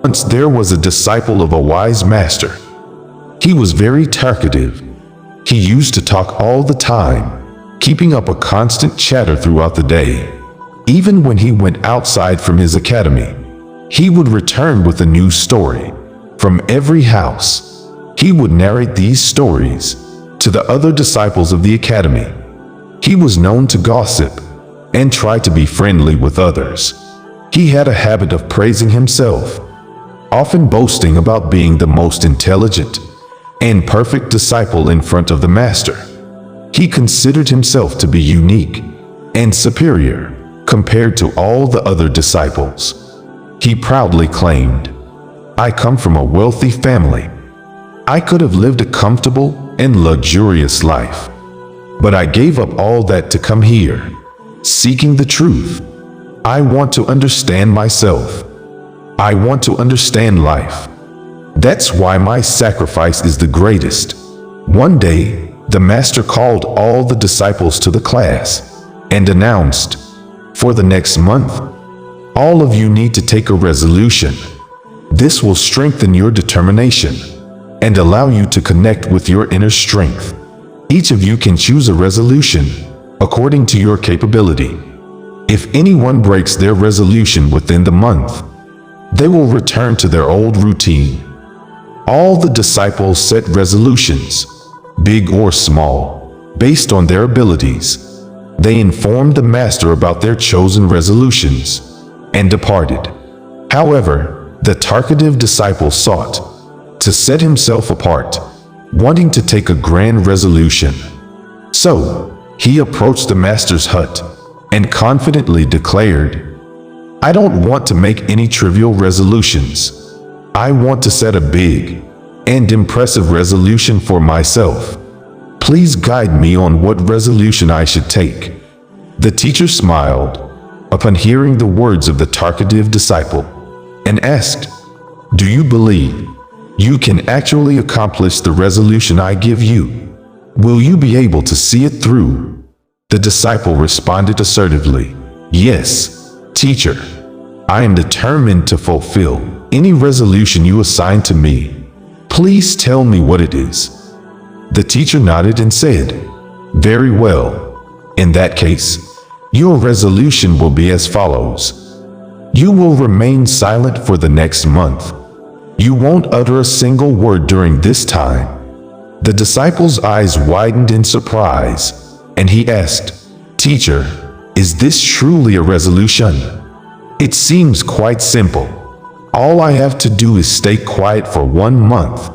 Once there was a disciple of a wise master. He was very talkative. He used to talk all the time, keeping up a constant chatter throughout the day. Even when he went outside from his academy, he would return with a new story. From every house, he would narrate these stories to the other disciples of the academy. He was known to gossip and try to be friendly with others. He had a habit of praising himself, often boasting about being the most intelligent and perfect disciple in front of the master. He considered himself to be unique and superior compared to all the other disciples. He proudly claimed, "I come from a wealthy family. I could have lived a comfortable and luxurious life, but I gave up all that to come here, seeking the truth. I want to understand myself. I want to understand life. That's why my sacrifice is the greatest." One day, the master called all the disciples to the class and announced, "For the next month, all of you need to take a resolution. This will strengthen your determination and allow you to connect with your inner strength. Each of you can choose a resolution according to your capability. If anyone breaks their resolution within the month, they will return to their old routine." All the disciples set resolutions, big or small, based on their abilities. They informed the master about their chosen resolutions and departed. However, the talkative disciple sought to set himself apart, wanting to take a grand resolution. So, he approached the master's hut and confidently declared, "I don't want to make any trivial resolutions. I want to set a big and impressive resolution for myself. Please guide me on what resolution I should take." The teacher smiled upon hearing the words of the talkative disciple and asked, "Do you believe you can actually accomplish the resolution I give you? Will you be able to see it through?" The disciple responded assertively, "Yes, teacher. I am determined to fulfill any resolution you assign to me. Please tell me what it is." The teacher nodded and said, "Very well. In that case, your resolution will be as follows. You will remain silent for the next month. You won't utter a single word during this time." The disciple's eyes widened in surprise, and he asked, "Teacher, is this truly a resolution? It seems quite simple. All I have to do is stay quiet for 1 month."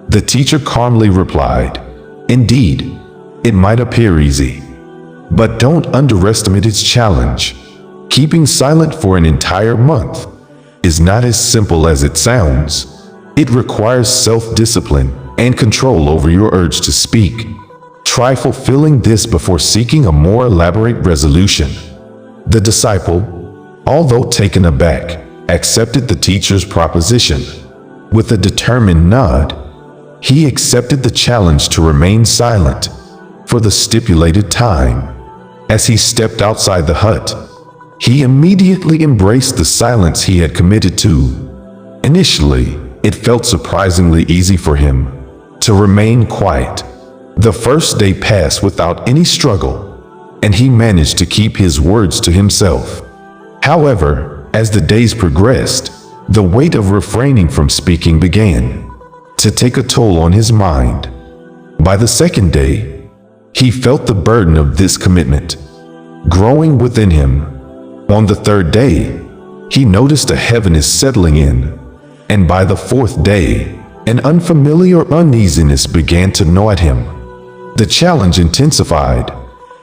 The teacher calmly replied, "Indeed, it might appear easy, but don't underestimate its challenge. Keeping silent for an entire month is not as simple as it sounds. It requires self-discipline and control over your urge to speak. Try fulfilling this before seeking a more elaborate resolution." The disciple, although taken aback, accepted the teacher's proposition. With a determined nod, he accepted the challenge to remain silent for the stipulated time. As he stepped outside the hut, he immediately embraced the silence he had committed to. Initially, it felt surprisingly easy for him to remain quiet. The first day passed without any struggle, and he managed to keep his words to himself. However, as the days progressed, the weight of refraining from speaking began to take a toll on his mind. By the second day, he felt the burden of this commitment growing within him. On the third day, he noticed a heaviness settling in, and by the fourth day, an unfamiliar uneasiness began to gnaw at him. The challenge intensified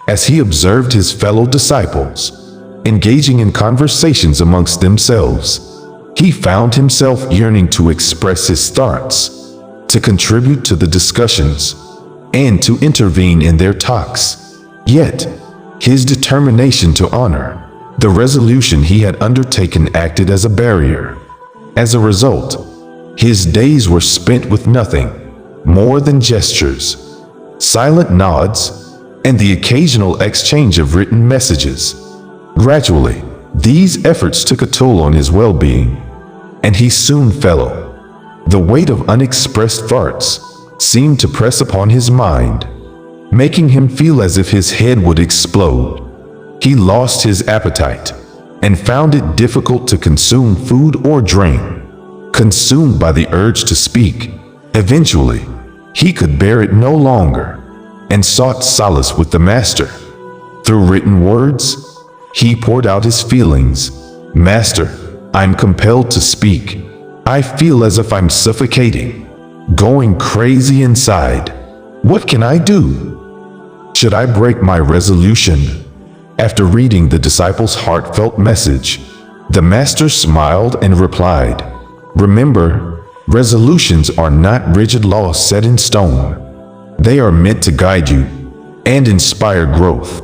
as he observed his fellow disciples engaging in conversations amongst themselves. He found himself yearning to express his thoughts, to contribute to the discussions, and to intervene in their talks. Yet, his determination to honor the resolution he had undertaken acted as a barrier. As a result, his days were spent with nothing more than gestures, silent nods, and the occasional exchange of written messages. Gradually, These efforts took a toll on his well-being, and he soon fell. The weight of unexpressed thoughts seemed to press upon his mind, making him feel as if his head would explode. He lost his appetite and found it difficult to consume food or drink. Consumed by the urge to speak, eventually, he could bear it no longer and sought solace with the Master. Through written words, he poured out his feelings. "Master, I'm compelled to speak. I feel as if I'm suffocating, going crazy inside. What can I do? Should I break my resolution?" After reading the disciples' heartfelt message, the Master smiled and replied, "Remember, resolutions are not rigid laws set in stone. They are meant to guide you and inspire growth.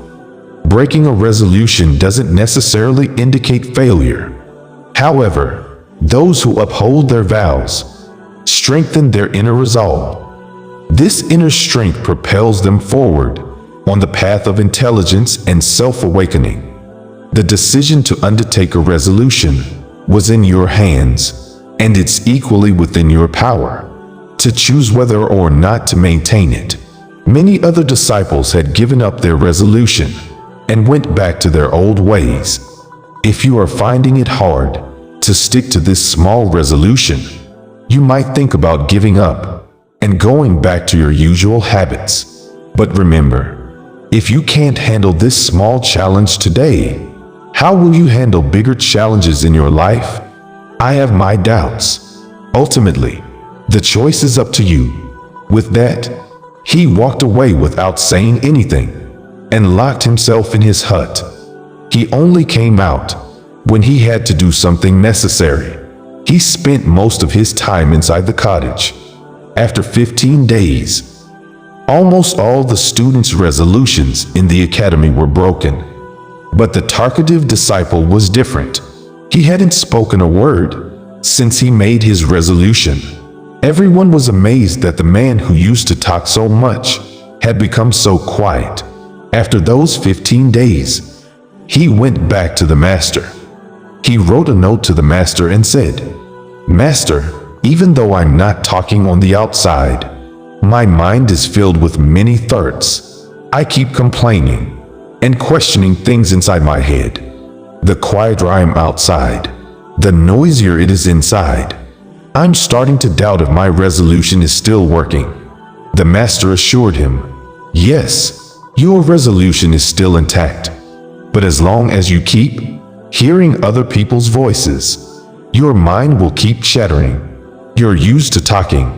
Breaking a resolution doesn't necessarily indicate failure. However, those who uphold their vows strengthen their inner resolve. This inner strength propels them forward on the path of intelligence and self-awakening. The decision to undertake a resolution was in your hands, and it's equally within your power to choose whether or not to maintain it. Many other disciples had given up their resolution and went back to their old ways. If you are finding it hard to stick to this small resolution, you might think about giving up and going back to your usual habits. But remember, if you can't handle this small challenge today, how will you handle bigger challenges in your life? I have my doubts. Ultimately, the choice is up to you. With that, he walked away without saying anything and locked himself in his hut. He only came out when he had to do something necessary. He spent most of his time inside the cottage. After 15 days, almost all the students' resolutions in the academy were broken. But the talkative disciple was different. He hadn't spoken a word since he made his resolution. Everyone was amazed that the man who used to talk so much had become so quiet. After those 15 days, he went back to the Master. He wrote a note to the Master and said, "Master, even though I'm not talking on the outside, my mind is filled with many thoughts. I keep complaining and questioning things inside my head. The quieter I am outside, the noisier it is inside. I'm starting to doubt if my resolution is still working." The Master assured him, "Yes, your resolution is still intact. But as long as you keep hearing other people's voices, your mind will keep chattering. You're used to talking.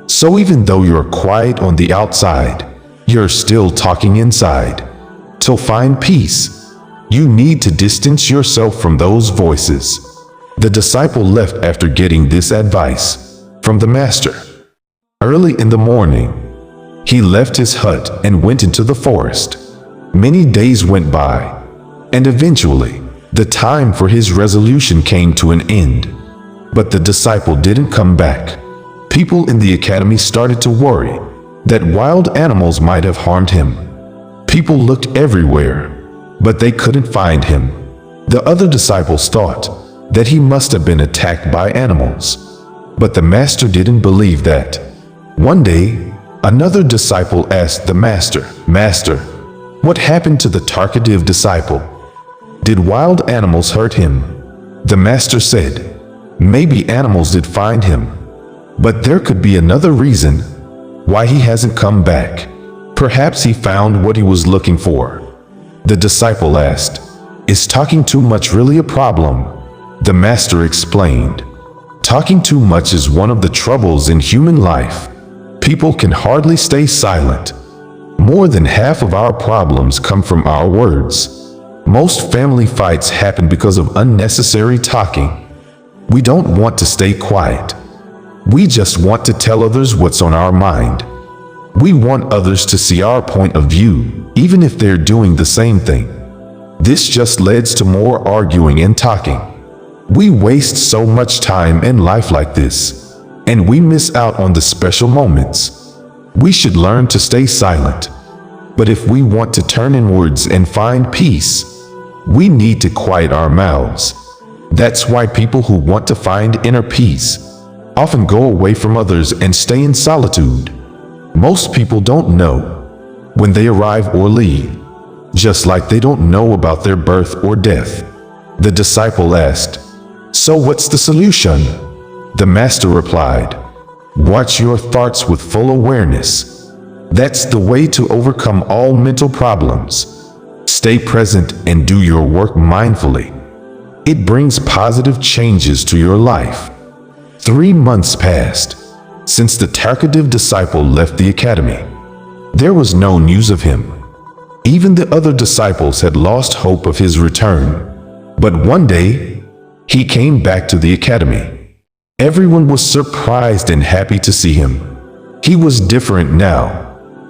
So even though you're quiet on the outside, you're still talking inside. To find peace, you need to distance yourself from those voices." The disciple left after getting this advice from the Master. Early in the morning, he left his hut and went into the forest. Many days went by, and eventually, the time for his resolution came to an end. But the disciple didn't come back. People in the academy started to worry that wild animals might have harmed him. People looked everywhere, but they couldn't find him. The other disciples thought that he must have been attacked by animals. But the Master didn't believe that. One day, another disciple asked the Master, "Master, what happened to the talkative disciple? Did wild animals hurt him?" The Master said, "Maybe animals did find him, but there could be another reason why he hasn't come back. Perhaps he found what he was looking for." The disciple asked, "Is talking too much really a problem?" The Master explained, "Talking too much is one of the troubles in human life. People can hardly stay silent. More than half of our problems come from our words. Most family fights happen because of unnecessary talking. We don't want to stay quiet. We just want to tell others what's on our mind. We want others to see our point of view, even if they're doing the same thing. This just leads to more arguing and talking. We waste so much time in life like this, and we miss out on the special moments. We should learn to stay silent. But if we want to turn inwards and find peace, We need to quiet our mouths. That's why people who want to find inner peace often go away from others and stay in solitude. Most people don't know when they arrive or leave, just like they don't know about their birth or death. The disciple asked, "So what's the solution?" The master replied, "Watch your thoughts with full awareness. That's the way to overcome all mental problems. Stay present and do your work mindfully. It brings positive changes to your life." 3 months passed since the talkative disciple left the academy. There was no news of him. Even the other disciples had lost hope of his return. But one day, he came back to the academy. Everyone was surprised and happy to see him. He was different now,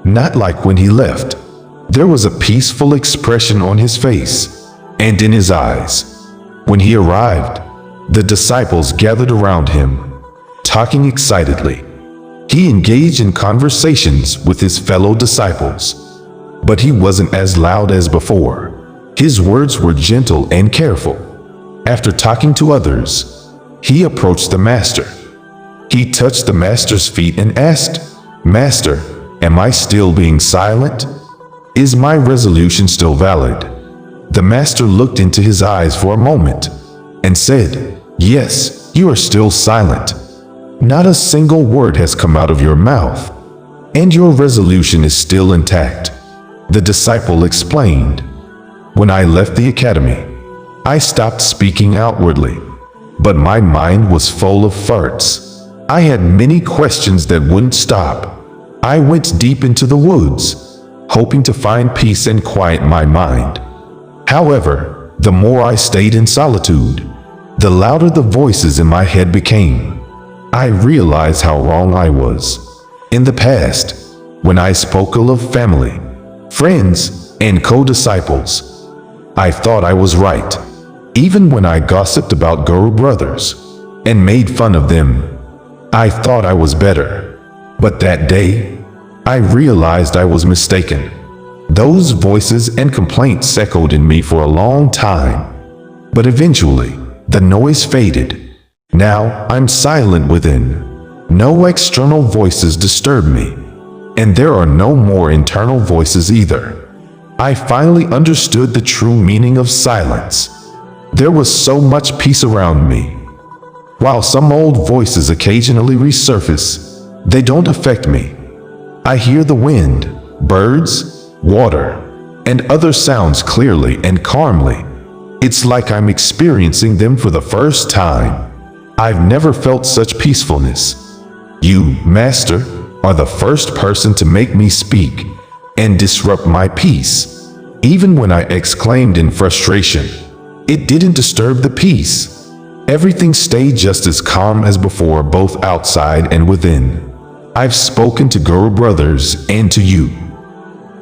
not like when he left. There was a peaceful expression on his face and in his eyes. When he arrived, the disciples gathered around him, talking excitedly. He engaged in conversations with his fellow disciples, but he wasn't as loud as before. His words were gentle and careful. After talking to others, he approached the master. He touched the master's feet and asked, "Master, am I still being silent? Is my resolution still valid?" The master looked into his eyes for a moment and said, "Yes, you are still silent. Not a single word has come out of your mouth, and your resolution is still intact." The disciple explained, "When I left the academy, I stopped speaking outwardly, but my mind was full of thoughts. I had many questions that wouldn't stop. I went deep into the woods, hoping to find peace and quiet my mind. However, the more I stayed in solitude, the louder the voices in my head became. I realized how wrong I was. In the past, when I spoke ill of family, friends, and co-disciples, I thought I was right. Even when I gossiped about guru brothers and made fun of them, I thought I was better. But that day, I realized I was mistaken. Those voices and complaints echoed in me for a long time. But eventually, the noise faded. Now I'm silent within. No external voices disturb me, and there are no more internal voices either. I finally understood the true meaning of silence. There was so much peace around me. While some old voices occasionally resurface, they don't affect me. I hear the wind, birds, water, and other sounds clearly and calmly. It's like I'm experiencing them for the first time. I've never felt such peacefulness. You, Master, are the first person to make me speak and disrupt my peace. Even when I exclaimed in frustration, it didn't disturb the peace. Everything stayed just as calm as before, both outside and within. I've spoken to Guru brothers and to you.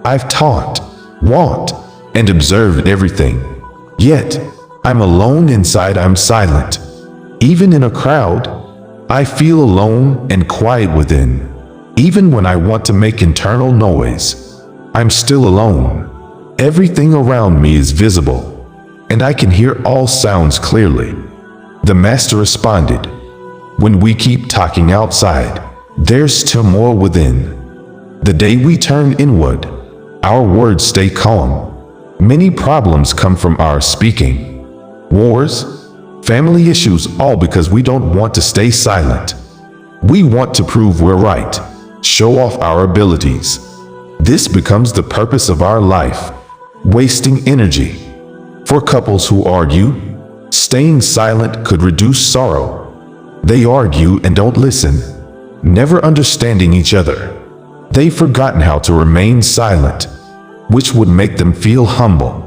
I've taught, walked, and observed everything. Yet, I'm alone inside. I'm silent. Even in a crowd, I feel alone and quiet within. Even when I want to make internal noise, I'm still alone. Everything around me is visible, and I can hear all sounds clearly. The master responded, "When we keep talking outside, there's turmoil within. The day we turn inward, our words stay calm. Many problems come from our speaking. Wars, family issues, all because we don't want to stay silent. We want to prove we're right, show off our abilities. This becomes the purpose of our life, wasting energy. For couples who argue, staying silent could reduce sorrow. They argue and don't listen, never understanding each other. They've forgotten how to remain silent, which would make them feel humble.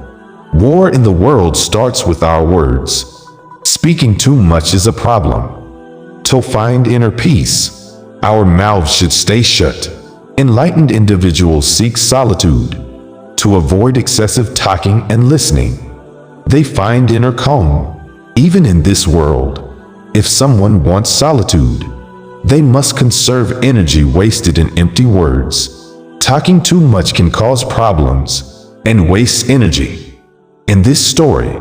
War in the world starts with our words. Speaking too much is a problem. To find inner peace, our mouths should stay shut. Enlightened individuals seek solitude to avoid excessive talking and listening. They find inner calm, even in this world. If someone wants solitude, they must conserve energy wasted in empty words. Talking too much can cause problems and waste energy. In this story,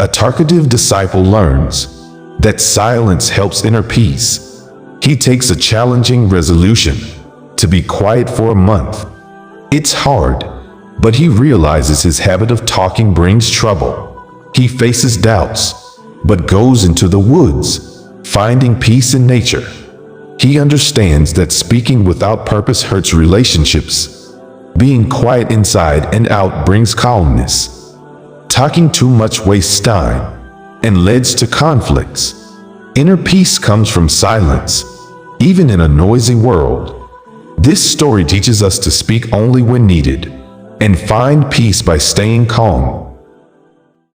a talkative disciple learns that silence helps inner peace. He takes a challenging resolution to be quiet for a month. It's hard, but he realizes his habit of talking brings trouble. He faces doubts, but goes into the woods, finding peace in nature. He understands that speaking without purpose hurts relationships. Being quiet inside and out brings calmness. Talking too much wastes time and leads to conflicts. Inner peace comes from silence, even in a noisy world. This story teaches us to speak only when needed and find peace by staying calm.